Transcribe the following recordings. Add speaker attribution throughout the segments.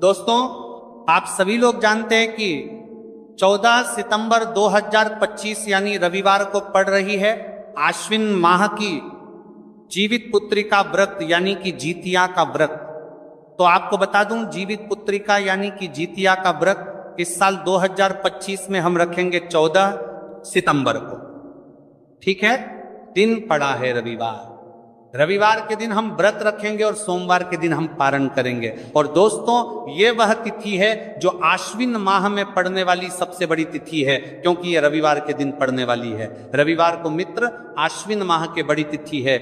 Speaker 1: दोस्तों, आप सभी लोग जानते हैं कि 14 सितंबर 2025 यानी रविवार को पड़ रही है आश्विन माह की जीवित पुत्रिका व्रत यानी कि जीतिया का व्रत। तो आपको बता दूं, जीवित पुत्रिका यानी कि जीतिया का व्रत इस साल 2025 में हम रखेंगे 14 सितंबर को। ठीक है, दिन पड़ा है रविवार। रविवार के दिन हम व्रत रखेंगे और सोमवार के दिन हम पारण करेंगे। और दोस्तों, ये वह तिथि है जो आश्विन माह में पड़ने वाली सबसे बड़ी तिथि है, क्योंकि ये रविवार के दिन पड़ने वाली है। रविवार को मित्र आश्विन माह के बड़ी तिथि है।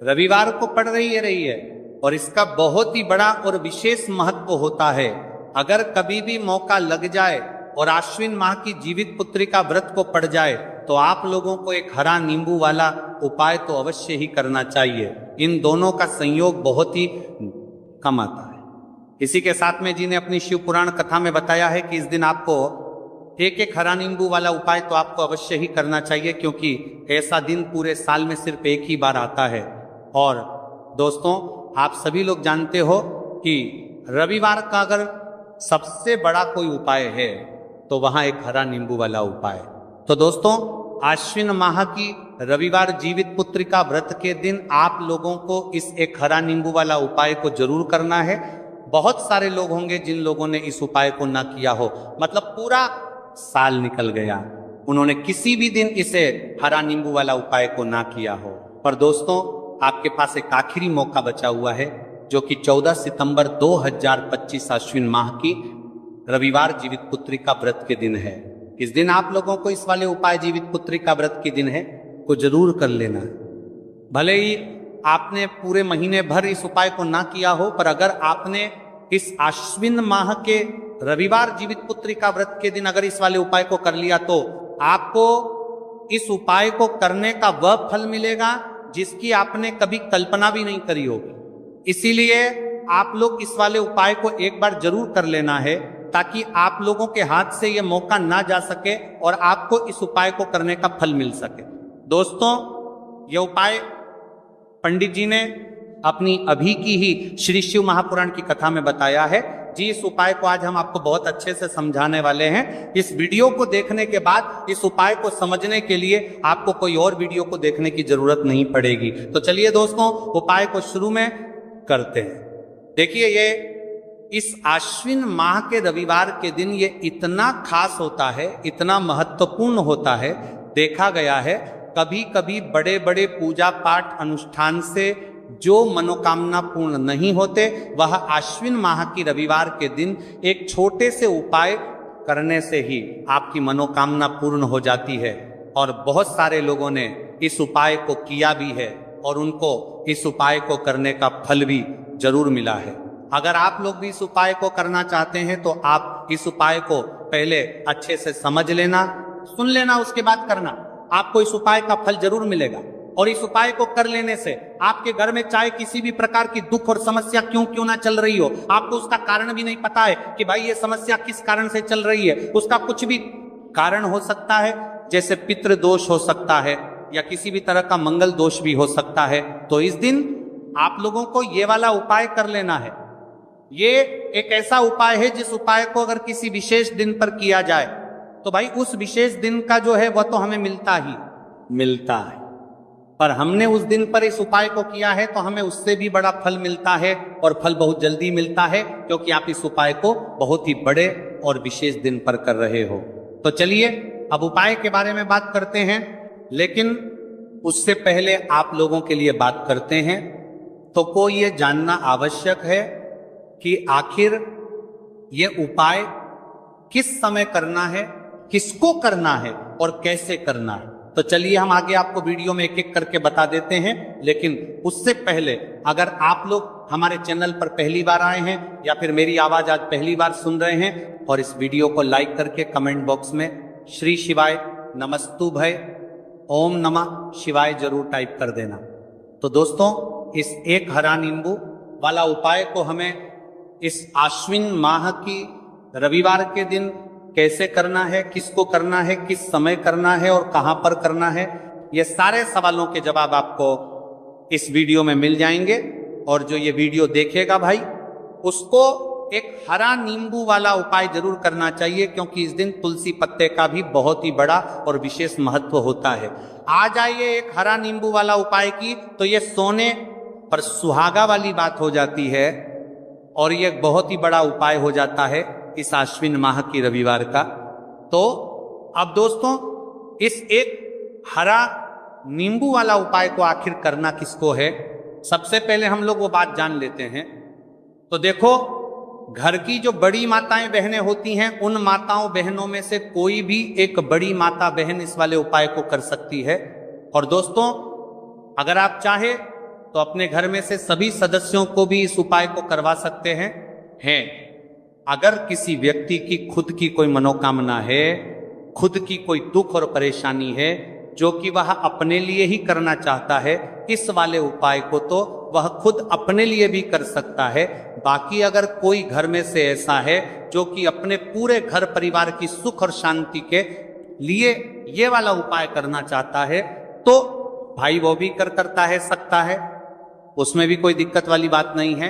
Speaker 1: रविवार को पड़ रही है और इसका बहुत ही बड़ा और विशेष महत्व होता है। अगर कभी भी मौका लग जाए और आश्विन माह की जीवित पुत्रिका व्रत को पड़ जाए तो आप लोगों को एक हरा नींबू वाला उपाय तो अवश्य ही करना चाहिए। इन दोनों का संयोग बहुत ही कम आता है। इसी के साथ में जी ने अपनी शिव पुराण कथा में बताया है कि इस दिन आपको एक हरा नींबू वाला उपाय तो आपको अवश्य ही करना चाहिए, क्योंकि ऐसा दिन पूरे साल में सिर्फ एक ही बार आता है। और दोस्तों, आप सभी लोग जानते हो कि रविवार का अगर सबसे बड़ा कोई उपाय है तो वहां एक हरा नींबू वाला उपाय। तो दोस्तों, आश्विन माह की रविवार जीवित पुत्रिका व्रत के दिन आप लोगों को इस एक हरा नींबू वाला उपाय को जरूर करना है। बहुत सारे लोग होंगे जिन लोगों ने इस उपाय को ना किया हो, मतलब पूरा साल निकल गया, उन्होंने किसी भी दिन इसे हरा नींबू वाला उपाय को ना किया हो। पर दोस्तों, आपके पास एक आखिरी मौका बचा हुआ है, जो कि 14 सितंबर 2025 आश्विन माह की रविवार जीवित पुत्रिका व्रत के दिन है। इस दिन आप लोगों को इस वाले उपाय जीवित पुत्रिका व्रत के दिन है को जरूर कर लेना। भले ही आपने पूरे महीने भर इस उपाय को ना किया हो, पर अगर आपने इस आश्विन माह के रविवार जीवित पुत्रिका व्रत के दिन अगर इस वाले उपाय को कर लिया तो आपको इस उपाय को करने का वह फल मिलेगा जिसकी आपने कभी कल्पना भी नहीं करी होगी। इसीलिए आप लोग इस वाले उपाय को एक बार जरूर कर लेना है, ताकि आप लोगों के हाथ से यह मौका ना जा सके और आपको इस उपाय को करने का फल मिल सके। दोस्तों, यह उपाय पंडित जी ने अपनी अभी की ही श्री शिव महापुराण की कथा में बताया है। जी, इस उपाय को आज हम आपको बहुत अच्छे से समझाने वाले हैं। इस वीडियो को देखने के बाद इस उपाय को समझने के लिए आपको कोई और वीडियो को देखने की जरूरत नहीं पड़ेगी। तो चलिए दोस्तों, उपाय को शुरू में करते हैं। देखिए, ये इस आश्विन माह के रविवार के दिन ये इतना खास होता है, इतना महत्वपूर्ण होता है। देखा गया है कभी कभी बड़े बड़े पूजा पाठ अनुष्ठान से जो मनोकामना पूर्ण नहीं होते, वह आश्विन माह की रविवार के दिन एक छोटे से उपाय करने से ही आपकी मनोकामना पूर्ण हो जाती है। और बहुत सारे लोगों ने इस उपाय को किया भी है और उनको इस उपाय को करने का फल भी जरूर मिला है। अगर आप लोग भी इस उपाय को करना चाहते हैं तो आप इस उपाय को पहले अच्छे से समझ लेना, सुन लेना, उसके बाद करना। आपको इस उपाय का फल जरूर मिलेगा। और इस उपाय को कर लेने से आपके घर में चाहे किसी भी प्रकार की दुख और समस्या क्यों ना चल रही हो, आपको उसका कारण भी नहीं पता है कि भाई ये समस्या किस कारण से चल रही है, उसका कुछ भी कारण हो सकता है। जैसे पितृ दोष हो सकता है या किसी भी तरह का मंगल दोष भी हो सकता है। तो इस दिन आप लोगों को ये वाला उपाय कर लेना है। ये एक ऐसा उपाय है जिस उपाय को अगर किसी विशेष दिन पर किया जाए तो भाई उस विशेष दिन का जो है वह तो हमें मिलता ही मिलता है। पर हमने उस दिन पर इस उपाय को किया है तो हमें उससे भी बड़ा फल मिलता है, और फल बहुत जल्दी मिलता है, क्योंकि आप इस उपाय को बहुत ही बड़े और विशेष दिन पर कर रहे हो। तो चलिए अब उपाय के बारे में बात करते हैं, लेकिन उससे पहले आप लोगों के लिए बात करते हैं तो कोई ये जानना आवश्यक है कि आखिर ये उपाय किस समय करना है, किसको करना है और कैसे करना है। तो चलिए हम आगे आपको वीडियो में एक एक करके बता देते हैं। लेकिन उससे पहले अगर आप लोग हमारे चैनल पर पहली बार आए हैं या फिर मेरी आवाज आज पहली बार सुन रहे हैं, और इस वीडियो को लाइक करके कमेंट बॉक्स में श्री शिवाय नमस्तुभय ओम नमः शिवाय जरूर टाइप कर देना। तो दोस्तों, इस एक हरा नींबू वाला उपाय को हमें इस आश्विन माह की रविवार के दिन कैसे करना है, किसको करना है, किस समय करना है और कहां पर करना है, ये सारे सवालों के जवाब आपको इस वीडियो में मिल जाएंगे। और जो ये वीडियो देखेगा भाई, उसको एक हरा नींबू वाला उपाय जरूर करना चाहिए, क्योंकि इस दिन तुलसी पत्ते का भी बहुत ही बड़ा और विशेष महत्व होता है। आ जाइए एक हरा नींबू वाला उपाय की, तो ये सोने पर सुहागा वाली बात हो जाती है और ये बहुत ही बड़ा उपाय हो जाता है इस आश्विन माह की रविवार का। तो अब दोस्तों, इस एक हरा नींबू वाला उपाय को आखिर करना किसको है, सबसे पहले हम लोग वो बात जान लेते हैं। तो देखो, घर की जो बड़ी माताएं बहनें होती हैं, उन माताओं बहनों में से कोई भी एक बड़ी माता बहन इस वाले उपाय को कर सकती है। और दोस्तों, अगर आप चाहे तो अपने घर में से सभी सदस्यों को भी इस उपाय को करवा सकते हैं। अगर किसी व्यक्ति की खुद की कोई मनोकामना है, खुद की कोई दुख और परेशानी है जो कि वह अपने लिए ही करना चाहता है, इस वाले उपाय को तो वह खुद अपने लिए भी कर सकता है। बाकी अगर कोई घर में से ऐसा है जो कि अपने पूरे घर परिवार की सुख और शांति के लिए ये वाला उपाय करना चाहता है, तो भाई वो भी करता है, सकता है, उसमें भी कोई दिक्कत वाली बात नहीं है।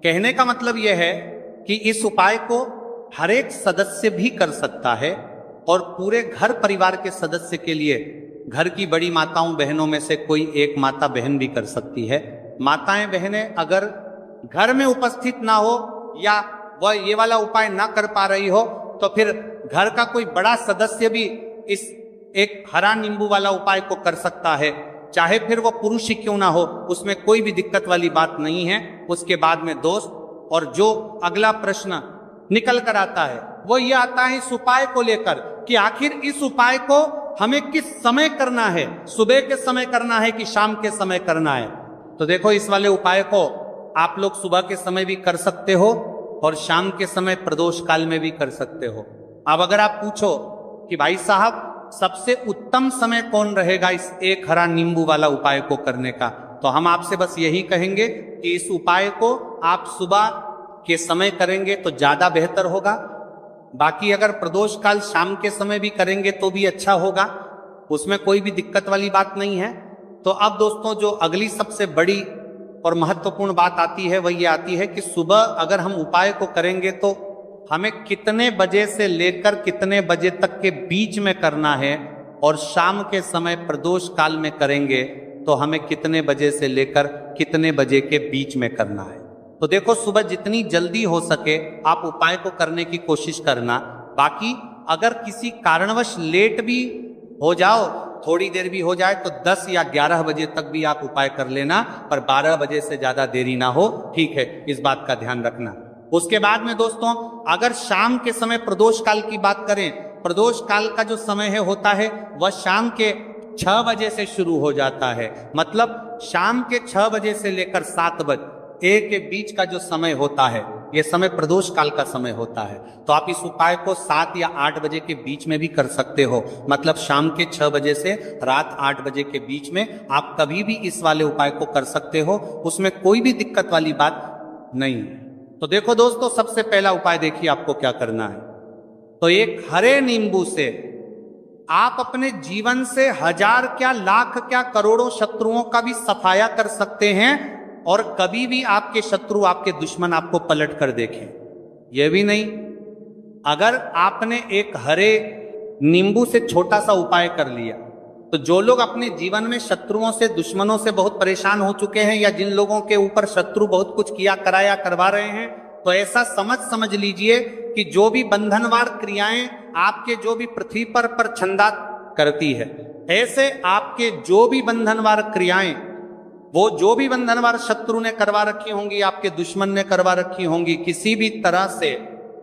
Speaker 1: कहने का मतलब यह है कि इस उपाय को हर एक सदस्य भी कर सकता है और पूरे घर परिवार के सदस्य के लिए घर की बड़ी माताओं बहनों में से कोई एक माता बहन भी कर सकती है। माताएं बहनें अगर घर में उपस्थित ना हो या वह ये वाला उपाय ना कर पा रही हो, तो फिर घर का कोई बड़ा सदस्य भी इस एक हरा नींबू वाला उपाय को कर सकता है, चाहे फिर वो पुरुष ही क्यों ना हो, उसमें कोई भी दिक्कत वाली बात नहीं है। उसके बाद में दोस्त, और जो अगला प्रश्न निकल कर आता है वो ये आता है इस उपाय को लेकर कि आखिर इस उपाय को हमें किस समय करना है, सुबह के समय करना है कि शाम के समय करना है। तो देखो, इस वाले उपाय को आप लोग सुबह के समय भी कर सकते हो और शाम के समय प्रदोष काल में भी कर सकते हो। अब अगर आप पूछो कि भाई साहब सबसे उत्तम समय कौन रहेगा इस एक हरा नींबू वाला उपाय को करने का, तो हम आपसे बस यही कहेंगे कि इस उपाय को आप सुबह के समय करेंगे तो ज्यादा बेहतर होगा। बाकी अगर प्रदोष काल शाम के समय भी करेंगे तो भी अच्छा होगा, उसमें कोई भी दिक्कत वाली बात नहीं है। तो अब दोस्तों, जो अगली सबसे बड़ी और महत्वपूर्ण बात आती है वह ये आती है कि सुबह अगर हम उपाय को करेंगे तो हमें कितने बजे से लेकर कितने बजे तक के बीच में करना है, और शाम के समय प्रदोष काल में करेंगे तो हमें कितने बजे से लेकर कितने बजे के बीच में करना है। तो देखो, सुबह जितनी जल्दी हो सके आप उपाय को करने की कोशिश करना। बाकी अगर किसी कारणवश लेट भी हो जाओ, थोड़ी देर भी हो जाए, तो 10 या 11 बजे तक भी आप उपाय कर लेना, पर 12 बजे से ज्यादा देरी ना हो, ठीक है, इस बात का ध्यान रखना। उसके बाद में दोस्तों, अगर शाम के समय प्रदोष काल की बात करें, प्रदोष काल का जो समय है होता है वह शाम के 6 बजे से शुरू हो जाता है। मतलब शाम के 6 बजे से लेकर 7 बजे के बीच का जो समय होता है, यह समय प्रदोष काल का समय होता है। तो आप इस उपाय को 7 या 8 बजे के बीच में भी कर सकते हो। मतलब शाम के 6 बजे से रात 8 बजे के बीच में आप कभी भी इस वाले उपाय को कर सकते हो, उसमें कोई भी दिक्कत वाली बात नहीं। तो देखो दोस्तों, सबसे पहला उपाय देखिए आपको क्या करना है। तो एक हरे नींबू से आप अपने जीवन से 1000 क्या लाख क्या करोड़ों शत्रुओं का भी सफाया कर सकते हैं, और कभी भी आपके शत्रु, आपके दुश्मन आपको पलट कर देखें यह भी नहीं। अगर आपने एक हरे नींबू से छोटा सा उपाय कर लिया, तो जो लोग अपने जीवन में शत्रुओं से, दुश्मनों से बहुत परेशान हो चुके हैं, या जिन लोगों के ऊपर शत्रु बहुत कुछ किया कराया करवा रहे हैं, तो ऐसा समझ लीजिए कि जो भी बंधनवार क्रियाएं आपके जो भी पृथ्वी पर छंदा करती है, ऐसे आपके जो भी बंधनवार क्रियाएं, वो जो भी बंधनवार शत्रु ने करवा रखी होंगी, आपके दुश्मन ने करवा रखी होंगी, किसी भी तरह से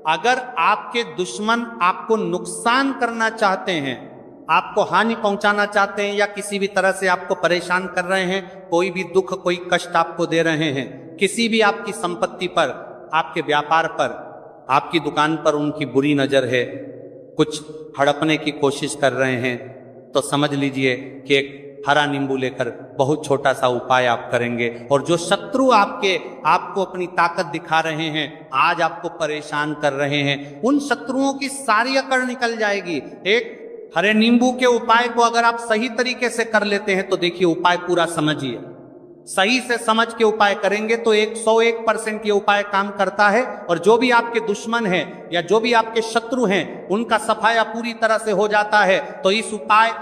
Speaker 1: अगर आपके दुश्मन आपको नुकसान करना चाहते हैं, आपको हानि पहुंचाना चाहते हैं, या किसी भी तरह से आपको परेशान कर रहे हैं, कोई भी दुख, कोई कष्ट आपको दे रहे हैं, किसी भी आपकी संपत्ति पर, आपके व्यापार पर, आपकी दुकान पर उनकी बुरी नजर है, कुछ हड़पने की कोशिश कर रहे हैं, तो समझ लीजिए कि एक हरा नींबू लेकर बहुत छोटा सा उपाय आप करेंगे, और जो शत्रु आपको अपनी ताकत दिखा रहे हैं, आज आपको परेशान कर रहे हैं, उन शत्रुओं की सारी अकड़ निकल जाएगी। एक हरे नींबू के उपाय को अगर आप सही तरीके से कर लेते हैं तो देखिए, उपाय पूरा समझिए, सही से समझ के उपाय करेंगे तो 101% ये उपाय काम करता है। और जो भी आपके दुश्मन हैं या जो भी आपके शत्रु हैं उनका सफाया पूरी तरह से हो जाता है। तो इस उपाय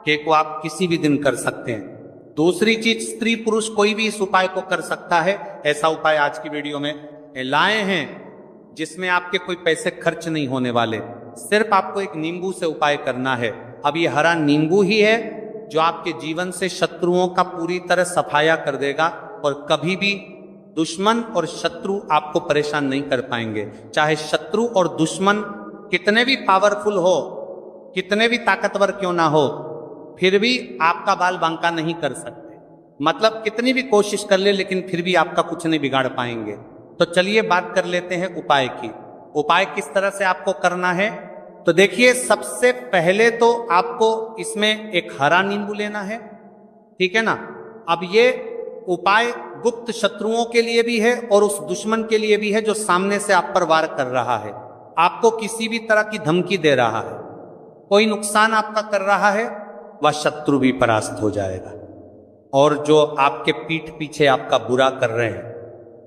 Speaker 1: को आप किसी भी दिन कर सकते हैं। दूसरी चीज, स्त्री पुरुष कोई भी इस उपाय को कर सकता है। ऐसा उपाय आज की वीडियो में लाए हैं जिसमें आपके कोई पैसे खर्च नहीं होने वाले। सिर्फ आपको एक नींबू से उपाय करना है। अब ये हरा नींबू ही है जो आपके जीवन से शत्रुओं का पूरी तरह सफाया कर देगा और कभी भी दुश्मन और शत्रु आपको परेशान नहीं कर पाएंगे। चाहे शत्रु और दुश्मन कितने भी पावरफुल हो, कितने भी ताकतवर क्यों ना हो, फिर भी आपका बाल बांका नहीं कर सकते। मतलब कितनी भी कोशिश कर ले लेकिन फिर भी आपका कुछ नहीं बिगाड़ पाएंगे। तो चलिए बात कर लेते हैं उपाय की। उपाय किस तरह से आपको करना है, तो देखिए सबसे पहले तो आपको इसमें एक हरा नींबू लेना है, ठीक है ना। अब ये उपाय गुप्त शत्रुओं के लिए भी है और उस दुश्मन के लिए भी है जो सामने से आप पर वार कर रहा है, आपको किसी भी तरह की धमकी दे रहा है, कोई नुकसान आपका कर रहा है, वह शत्रु भी परास्त हो जाएगा। और जो आपके पीठ पीछे आपका बुरा कर रहे हैं,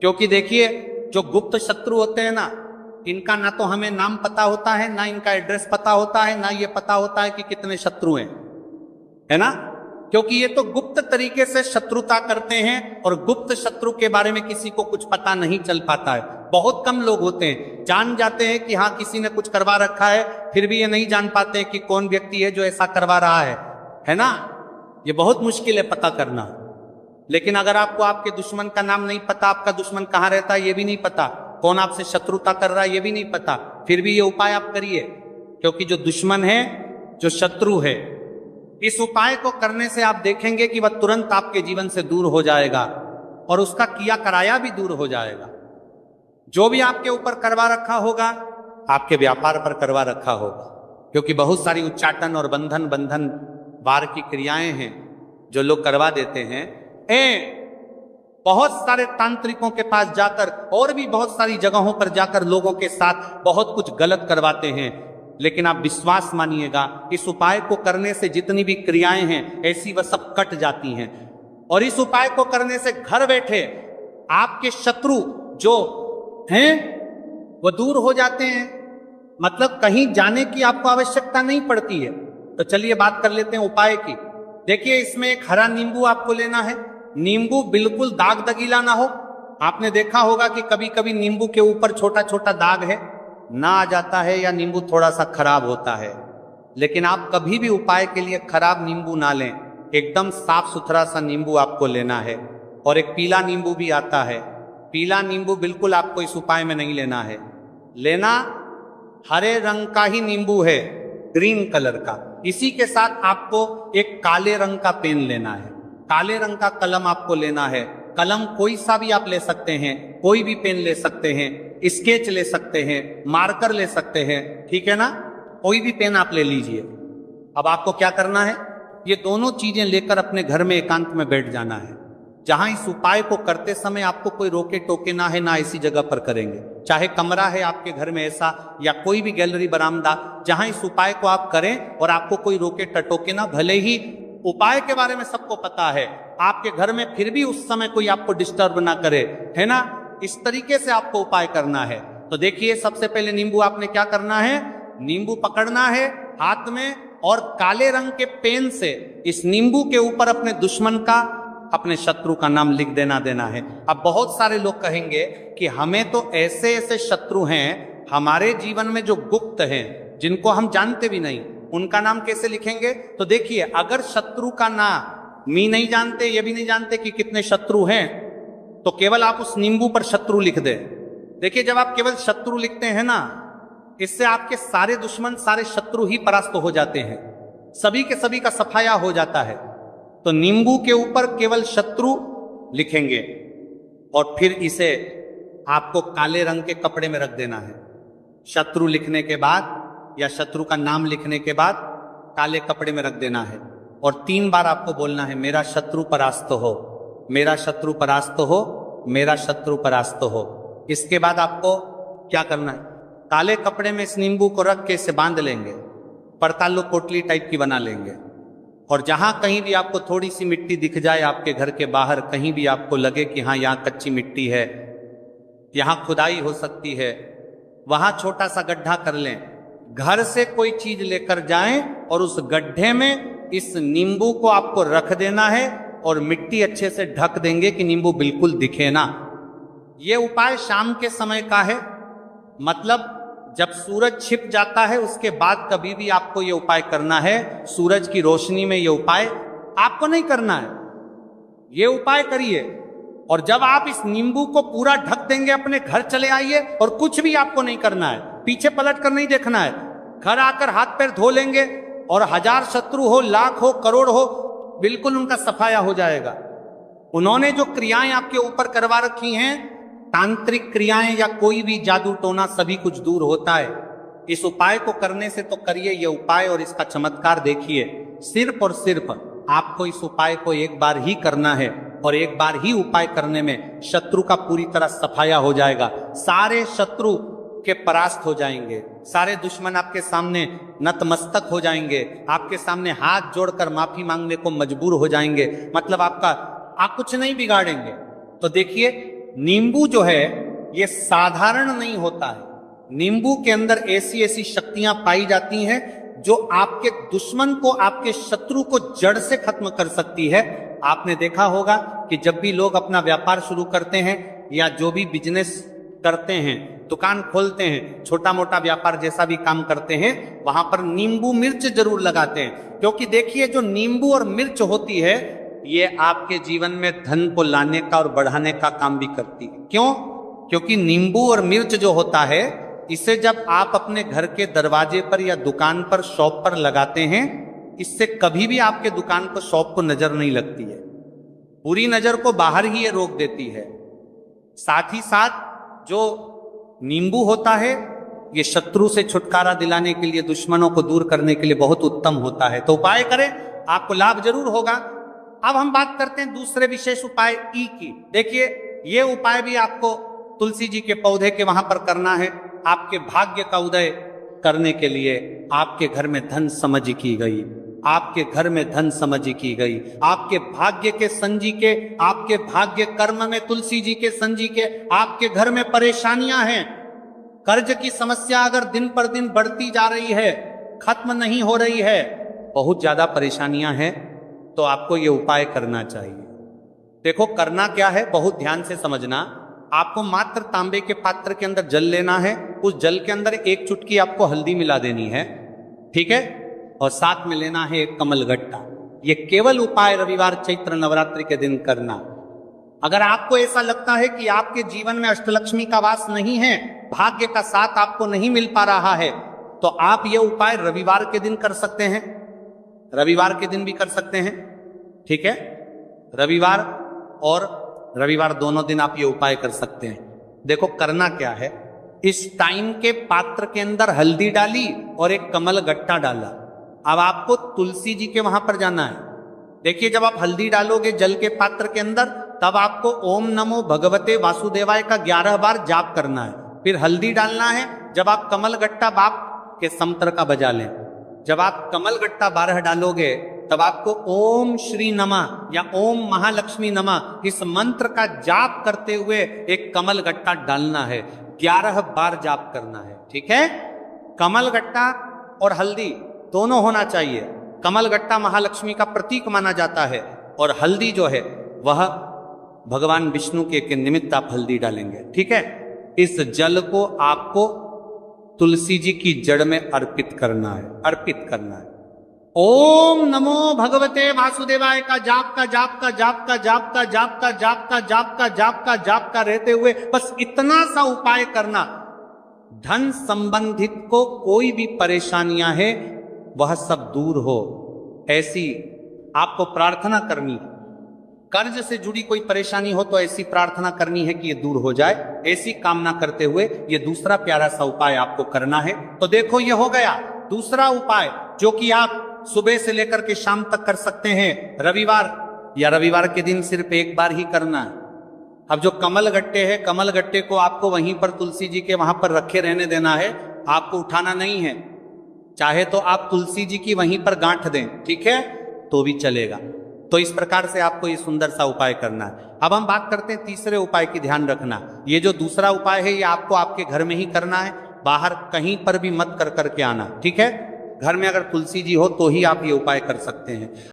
Speaker 1: क्योंकि देखिए जो गुप्त शत्रु होते हैं ना, इनका ना तो हमें नाम पता होता है, ना इनका एड्रेस पता होता है, ना ये पता होता है कि कितने शत्रु हैं, है ना। क्योंकि ये तो गुप्त तरीके से शत्रुता करते हैं और गुप्त शत्रु के बारे में किसी को कुछ पता नहीं चल पाता है। बहुत कम लोग होते हैं, जान जाते हैं कि हाँ किसी ने कुछ करवा रखा है, फिर भी ये नहीं जान पाते हैं कि कौन व्यक्ति है जो ऐसा करवा रहा है ना। ये बहुत मुश्किल है पता करना। लेकिन अगर आपको आपके दुश्मन का नाम नहीं पता, आपका दुश्मन कहाँ रहता है ये भी नहीं पता, कौन आपसे शत्रुता कर रहा है ये भी नहीं पता, फिर भी ये उपाय आप करिए। क्योंकि जो दुश्मन है, जो शत्रु है, इस उपाय को करने से आप देखेंगे कि वह तुरंत आपके जीवन से दूर हो जाएगा और उसका किया कराया भी दूर हो जाएगा। जो भी आपके ऊपर करवा रखा होगा, आपके व्यापार पर करवा रखा होगा, क्योंकि बहुत सारी उच्चाटन और बंधन वार की क्रियाएं हैं जो लोग करवा देते हैं। बहुत सारे तांत्रिकों के पास जाकर और भी बहुत सारी जगहों पर जाकर लोगों के साथ बहुत कुछ गलत करवाते हैं। लेकिन आप विश्वास मानिएगा, इस उपाय को करने से जितनी भी क्रियाएं हैं ऐसी वह सब कट जाती हैं। और इस उपाय को करने से घर बैठे आपके शत्रु जो हैं वो दूर हो जाते हैं। मतलब कहीं जाने की आपको आवश्यकता नहीं पड़ती है। तो चलिए बात कर लेते हैं उपाय की। देखिए इसमें एक हरा नींबू आपको लेना है। नींबू बिल्कुल दाग दगीला ना हो। आपने देखा होगा कि कभी कभी नींबू के ऊपर छोटा छोटा दाग है ना आ जाता है, या नींबू थोड़ा सा खराब होता है। लेकिन आप कभी भी उपाय के लिए खराब नींबू ना लें, एकदम साफ सुथरा सा नींबू आपको लेना है। और एक पीला नींबू भी आता है, पीला नींबू बिल्कुल आपको इस उपाय में नहीं लेना है। लेना हरे रंग का ही नींबू है, ग्रीन कलर का। इसी के साथ आपको एक काले रंग का पेन लेना है, काले रंग का कलम आपको लेना है। कलम कोई सा भी आप ले सकते हैं, कोई भी पेन ले सकते हैं, स्केच ले सकते हैं, मार्कर ले सकते हैं, ठीक है ना। कोई भी पेन आप ले लीजिए। अब आपको क्या करना है, ये दोनों चीजें लेकर अपने घर में एकांत में बैठ जाना है। जहां इस उपाय को करते समय आपको कोई रोके टोके ना है, ना ऐसी जगह पर करेंगे। चाहे कमरा है आपके घर में ऐसा, या कोई भी गैलरी बरामदा, जहां इस उपाय को आप करें और आपको कोई रोके टटोके ना। भले ही उपाय के बारे में सबको पता है आपके घर में, फिर भी उस समय कोई आपको डिस्टर्ब ना करे, है ना। इस तरीके से आपको उपाय करना है। तो देखिए सबसे पहले नींबू आपने क्या करना है, नींबू पकड़ना है हाथ में और काले रंग के पेन से इस नींबू के ऊपर अपने दुश्मन का, अपने शत्रु का नाम लिख देना है। अब बहुत सारे लोग कहेंगे कि हमें तो ऐसे ऐसे शत्रु हैं हमारे जीवन में जो गुप्त हैं, जिनको हम जानते भी नहीं, उनका नाम कैसे लिखेंगे। तो देखिए अगर शत्रु का नाम मी नहीं जानते, ये भी नहीं जानते कि कितने शत्रु हैं, तो केवल आप उस नींबू पर शत्रु लिख दें। देखिए जब आप केवल शत्रु लिखते हैं ना, इससे आपके सारे दुश्मन, सारे शत्रु ही परास्त हो जाते हैं, सभी के सभी का सफाया हो जाता है। तो नींबू के ऊपर केवल शत्रु लिखेंगे और फिर इसे आपको काले रंग के कपड़े में रख देना है। शत्रु लिखने के बाद या शत्रु का नाम लिखने के बाद काले कपड़े में रख देना है और 3 बार आपको बोलना है, मेरा शत्रु परास्त हो, मेरा शत्रु परास्त हो, मेरा शत्रु परास्त हो। इसके बाद आपको क्या करना है, काले कपड़े में इस नींबू को रख के इसे बांध लेंगे, पड़तालू पोटली टाइप की बना लेंगे और जहां कहीं भी आपको थोड़ी सी मिट्टी दिख जाए, आपके घर के बाहर कहीं भी आपको लगे कि हाँ यहाँ कच्ची मिट्टी है, यहाँ खुदाई हो सकती है, वहां छोटा सा गड्ढा कर लें। घर से कोई चीज लेकर जाएं और उस गड्ढे में इस नींबू को आपको रख देना है और मिट्टी अच्छे से ढक देंगे कि नींबू बिल्कुल दिखे ना। ये उपाय शाम के समय का है, मतलब जब सूरज छिप जाता है उसके बाद कभी भी आपको ये उपाय करना है। सूरज की रोशनी में ये उपाय आपको नहीं करना है, ये उपाय करिए। और जब आप इस नींबू को पूरा ढक देंगे, अपने घर चले आइए और कुछ भी आपको नहीं करना है, पीछे पलट कर नहीं देखना है। घर आकर हाथ पैर धो लेंगे और 1000 शत्रु हो, लाख हो, करोड़ हो, बिल्कुल उनका सफाया हो जाएगा। उन्होंने जो क्रियाएं आपके ऊपर करवा रखी हैं, तांत्रिक क्रियाएं या कोई भी जादू टोना, सभी कुछ दूर होता है। इस उपाय को करने से तो करिए ये उपाय और इसका चमत्कार देखिए। सिर्फ और सिर्फ आपको इस उपाय को एक बार ही करना है और एक बार ही उपाय करने में शत्रु का पूरी तरह सफाया हो जाएगा। सारे शत्रु के परास्त हो जाएंगे, सारे दुश्मन आपके सामने नतमस्तक हो जाएंगे, आपके सामने हाथ जोड़कर माफी मांगने को मजबूर हो जाएंगे। मतलब आप कुछ नहीं बिगाड़ेंगे। तो देखिए, नींबू जो है ये साधारण नहीं होता है। नींबू के अंदर ऐसी ऐसी शक्तियां पाई जाती हैं जो आपके दुश्मन को, आपके शत्रु को जड़ से खत्म कर सकती है। आपने देखा होगा कि जब भी लोग अपना व्यापार शुरू करते हैं या जो भी बिजनेस करते हैं, दुकान खोलते हैं, छोटा मोटा व्यापार जैसा भी काम करते हैं, वहां पर नींबू मिर्च जरूर लगाते हैं। क्योंकि देखिए, जो नींबू और मिर्च होती है ये आपके जीवन में धन को लाने का और बढ़ाने का काम भी करती है। क्यों? क्योंकि नींबू और मिर्च जो होता है, इसे जब आप अपने घर के दरवाजे पर या दुकान पर, शॉप पर लगाते हैं, इससे कभी भी आपके दुकान को, शॉप को नजर नहीं लगती है। बुरी नजर को बाहर ही ये रोक देती है। साथ ही साथ जो नींबू होता है ये शत्रु से छुटकारा दिलाने के लिए, दुश्मनों को दूर करने के लिए बहुत उत्तम होता है। तो उपाय करें, आपको लाभ जरूर होगा। अब हम बात करते हैं दूसरे विशेष उपाय ई की। देखिए, ये उपाय भी आपको तुलसी जी के पौधे के वहां पर करना है। आपके भाग्य का उदय करने के लिए आपके घर में धन समझ की गई, आपके घर में धन समझ की गई, आपके भाग्य के संजी के, आपके भाग्य कर्म में तुलसी जी के संजी के। आपके घर में परेशानियां हैं, कर्ज की समस्या अगर दिन पर दिन बढ़ती जा रही है, खत्म नहीं हो रही है, बहुत ज्यादा परेशानियां हैं, तो आपको ये उपाय करना चाहिए। देखो करना क्या है, बहुत ध्यान से समझना। आपको मात्र तांबे के पात्र के अंदर जल लेना है। उस जल के अंदर 1 चुटकी आपको हल्दी मिला देनी है, ठीक है, और साथ में लेना है एक कमलगट्टा। ये केवल उपाय रविवार चैत्र नवरात्रि के दिन करना। अगर आपको ऐसा लगता है कि आपके जीवन में अष्टलक्ष्मी का वास नहीं है, भाग्य का साथ आपको नहीं मिल पा रहा है, तो आप ये उपाय रविवार के दिन कर सकते हैं, रविवार के दिन भी कर सकते हैं, ठीक है। रविवार और रविवार दोनों दिन आप ये उपाय कर सकते हैं। देखो करना क्या है, इस टाइम के पात्र के अंदर हल्दी डाली और एक कमल गट्टा डाला। अब आपको तुलसी जी के वहां पर जाना है। देखिए, जब आप हल्दी डालोगे जल के पात्र के अंदर, तब आपको ओम नमो भगवते वासुदेवाय का 11 बार जाप करना है। फिर हल्दी डालना है। जब आप कमल गट्टा बाप के समतर का बजा लें, जब आप कमल गट्टा 12 डालोगे, तब आपको ओम श्री नमः या ओम महालक्ष्मी नमः इस मंत्र का जाप करते हुए एक कमल गट्टा डालना है। 11 बार जाप करना है, ठीक है। कमल गट्टा और हल्दी दोनों होना चाहिए। कमल गट्टा महालक्ष्मी का प्रतीक माना जाता है और हल्दी जो है वह भगवान विष्णु के निमित्त आप हल्दी डालेंगे, ठीक है। इस जल को आपको तुलसी जी की जड़ में अर्पित करना है, अर्पित करना है। ओम नमो भगवते वासुदेवाय का जाप का जाप का जाप का जाप का जाप का जाप का जाप का जाप का जाप का रहते हुए बस इतना सा उपाय करना। धन संबंधित को कोई भी परेशानियां है वह सब दूर हो, ऐसी आपको प्रार्थना करनी। कर्ज से जुड़ी कोई परेशानी हो तो ऐसी प्रार्थना करनी है कि ये दूर हो जाए। ऐसी कामना करते हुए ये दूसरा प्यारा सा उपाय आपको करना है। तो देखो, ये हो गया दूसरा उपाय, जो कि आप सुबह से लेकर के शाम तक कर सकते हैं। रविवार या रविवार के दिन सिर्फ एक बार ही करना है। अब जो कमल गट्टे है, कमल गट्टे को आपको वहीं पर तुलसी जी के वहां पर रखे रहने देना है, आपको उठाना नहीं है। चाहे तो आप तुलसी जी की वहीं पर गांठ दें, ठीक है। तो भी चलेगा। तो इस प्रकार से आपको ये सुंदर सा उपाय करना है। अब हम बात करते हैं तीसरे उपाय की। ध्यान रखना, ये जो दूसरा उपाय है ये आपको आपके घर में ही करना है, बाहर कहीं पर भी मत कर करके आना, ठीक है। घर में अगर तुलसी जी हो तो ही आप ये उपाय कर सकते हैं।